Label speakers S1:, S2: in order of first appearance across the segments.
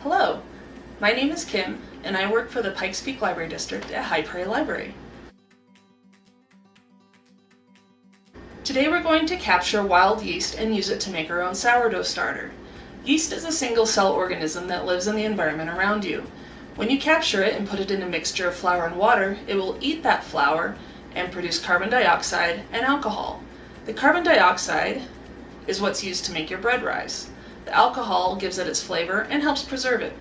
S1: Hello, my name is Kim, and I work for the Pikes Peak Library District at High Prairie Library. Today we're going to capture wild yeast and use it to make our own sourdough starter. Yeast is a single-cell organism that lives in the environment around you. When you capture it and put it in a mixture of flour and water, it will eat that flour and produce carbon dioxide and alcohol. The carbon dioxide is what's used to make your bread rise. The alcohol gives it its flavor and helps preserve it.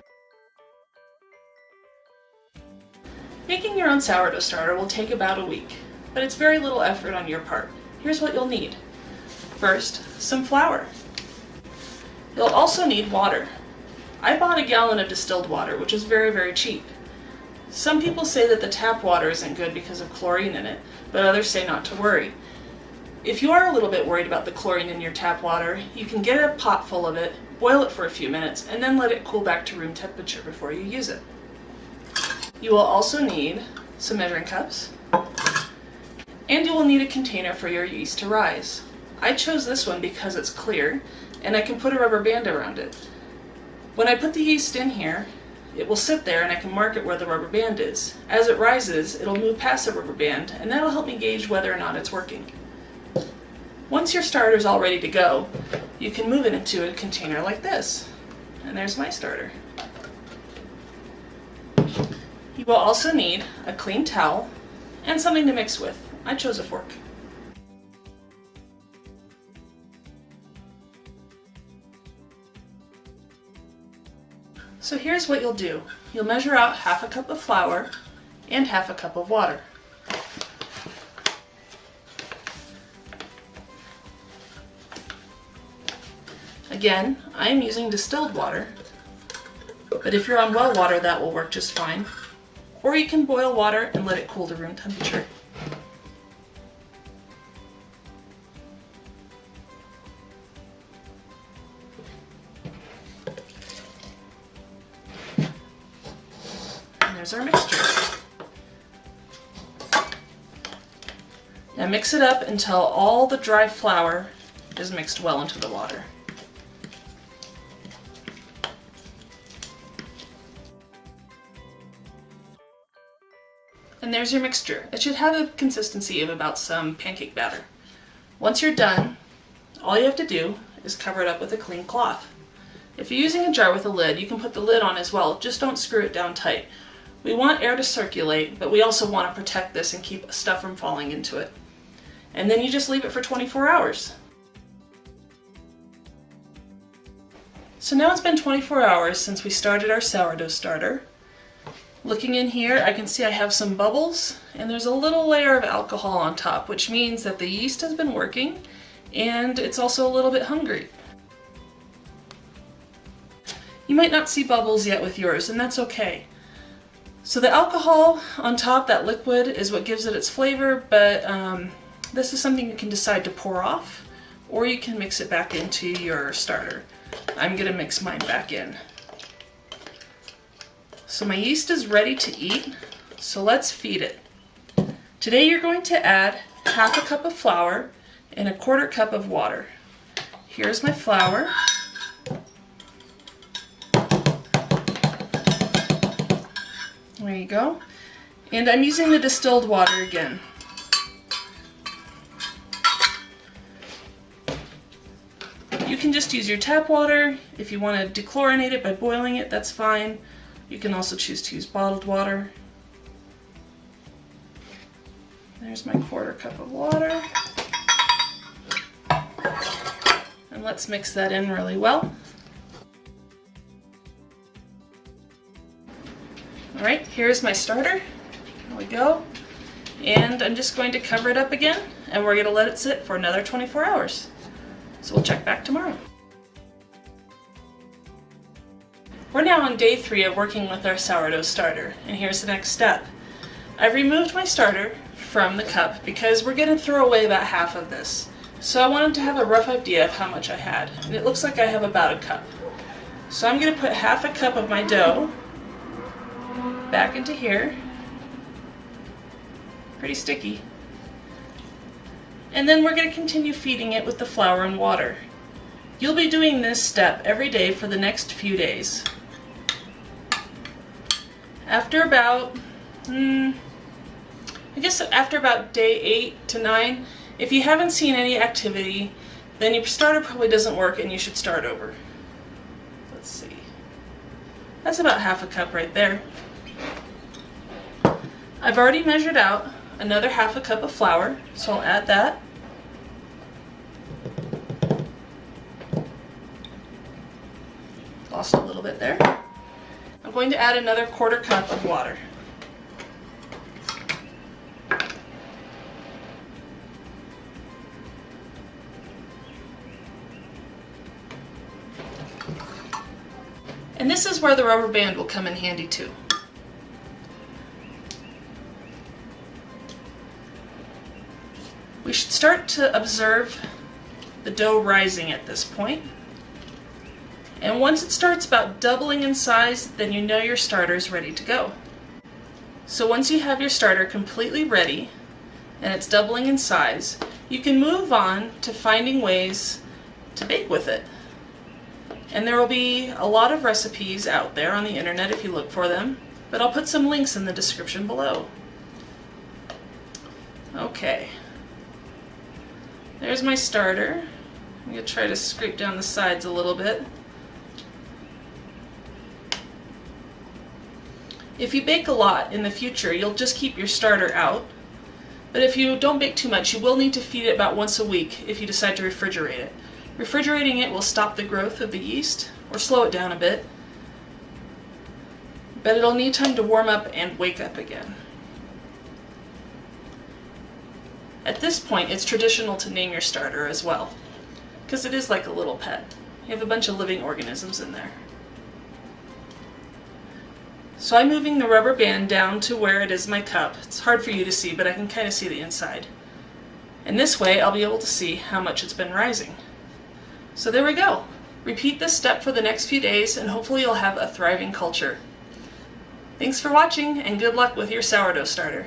S1: Making your own sourdough starter will take about a week, but it's very little effort on your part. Here's what you'll need. First, some flour. You'll also need water. I bought a gallon of distilled water, which is very, very cheap. Some people say that the tap water isn't good because of chlorine in it, but others say not to worry. If you are a little bit worried about the chlorine in your tap water, you can get a pot full of it, boil it for a few minutes, and then let it cool back to room temperature before you use it. You will also need some measuring cups, and you will need a container for your yeast to rise. I chose this one because it's clear, and I can put a rubber band around it. When I put the yeast in here, it will sit there and I can mark it where the rubber band is. As it rises, it'll move past the rubber band, and that'll help me gauge whether or not it's working. Once your starter is all ready to go, you can move it into a container like this. And there's my starter. You will also need a clean towel and something to mix with. I chose a fork. So here's what you'll do. You'll measure out half a cup of flour and half a cup of water. Again, I am using distilled water, but if you're on well water, that will work just fine. Or you can boil water and let it cool to room temperature. And there's our mixture. Now mix it up until all the dry flour is mixed well into the water. And there's your mixture. It should have a consistency of about some pancake batter. Once you're done, all you have to do is cover it up with a clean cloth. If you're using a jar with a lid, you can put the lid on as well, just don't screw it down tight. We want air to circulate, but we also want to protect this and keep stuff from falling into it. And then you just leave it for 24 hours. So now it's been 24 hours since we started our sourdough starter. Looking in here, I can see I have some bubbles, and there's a little layer of alcohol on top, which means that the yeast has been working, and it's also a little bit hungry. You might not see bubbles yet with yours, and that's okay. So the alcohol on top, that liquid, is what gives it its flavor, but this is something you can decide to pour off, or you can mix it back into your starter. I'm going to mix mine back in. So my yeast is ready to eat, so let's feed it. Today you're going to add half a cup of flour and a quarter cup of water. Here's my flour. There you go. And I'm using the distilled water again. You can just use your tap water. If you want to dechlorinate it by boiling it, that's fine. You can also choose to use bottled water. There's my quarter cup of water. And let's mix that in really well. Alright, here's my starter. There we go. And I'm just going to cover it up again, and we're going to let it sit for another 24 hours. So we'll check back tomorrow. We're now on day 3 of working with our sourdough starter, and here's the next step. I've removed my starter from the cup because we're going to throw away about half of this. So I wanted to have a rough idea of how much I had, and it looks like I have about a cup. So I'm going to put half a cup of my dough back into here. Pretty sticky. And then we're going to continue feeding it with the flour and water. You'll be doing this step every day for the next few days. After about, I guess after about day 8 to 9, if you haven't seen any activity, then your starter probably doesn't work and you should start over. Let's see. That's about half a cup right there. I've already measured out another half a cup of flour, so I'll add that. Lost a little bit there. I'm going to add another 1/4 cup of water. And this is where the rubber band will come in handy too. We should start to observe the dough rising at this point. And once it starts about doubling in size, then you know your starter is ready to go. So once you have your starter completely ready and it's doubling in size, you can move on to finding ways to bake with it. And there will be a lot of recipes out there on the internet if you look for them, but I'll put some links in the description below. Okay. There's my starter. I'm going to try to scrape down the sides a little bit. If you bake a lot in the future, you'll just keep your starter out. But if you don't bake too much, you will need to feed it about once a week if you decide to refrigerate it. Refrigerating it will stop the growth of the yeast, or slow it down a bit. But it'll need time to warm up and wake up again. At this point, it's traditional to name your starter as well, because it is like a little pet. You have a bunch of living organisms in there. So I'm moving the rubber band down to where it is my cup. It's hard for you to see, but I can kind of see the inside. And this way, I'll be able to see how much it's been rising. So there we go. Repeat this step for the next few days, and hopefully you'll have a thriving culture. Thanks for watching, and good luck with your sourdough starter.